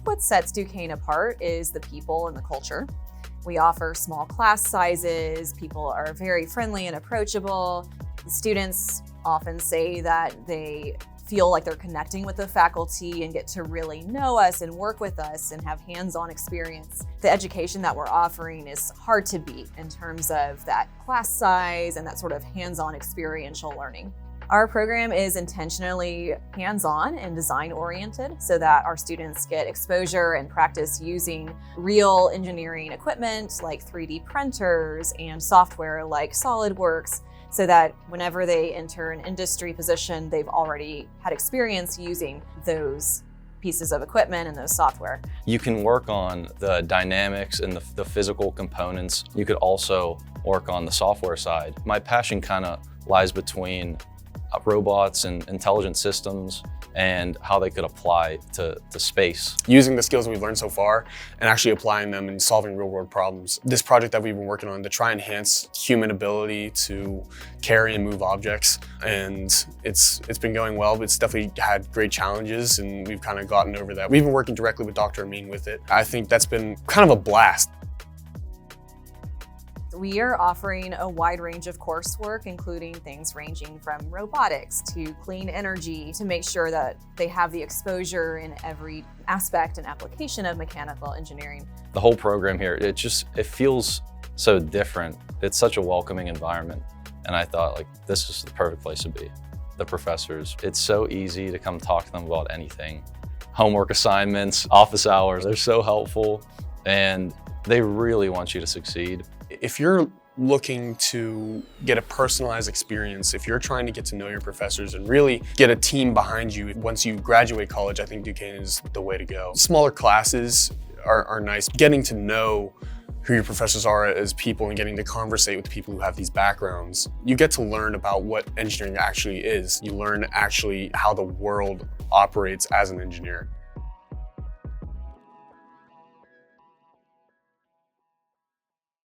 what sets Duquesne apart is the people and the culture. We offer small class sizes, people are very friendly and approachable. Students often say that they feel like they're connecting with the faculty and get to really know us and work with us and have hands-on experience. The education that we're offering is hard to beat in terms of that class size and that sort of hands-on experiential learning. Our program is intentionally hands-on and design-oriented so that our students get exposure and practice using real engineering equipment like 3D printers and software like SolidWorks, so that whenever they enter an industry position, they've already had experience using those pieces of equipment and those software. You can work on the dynamics and the physical components. You could also work on the software side. My passion kind of lies between robots and intelligent systems and how they could apply to space. Using the skills we've learned so far and actually applying them and solving real world problems. This project that we've been working on to try and enhance human ability to carry and move objects, and it's been going well, but it's definitely had great challenges and we've kind of gotten over that. We've been working directly with Dr. Amin with it. I think that's been kind of a blast. We are offering a wide range of coursework, including things ranging from robotics to clean energy, to make sure that they have the exposure in every aspect and application of mechanical engineering. The whole program here, it feels so different. It's such a welcoming environment. And I thought, like, this is the perfect place to be. The professors, it's so easy to come talk to them about anything. Homework assignments, office hours, they're so helpful, and they really want you to succeed. If you're looking to get a personalized experience, if you're trying to get to know your professors and really get a team behind you once you graduate college, I think Duquesne is the way to go. Smaller classes are nice. Getting to know who your professors are as people and getting to conversate with people who have these backgrounds. You get to learn about what engineering actually is. You learn actually how the world operates as an engineer.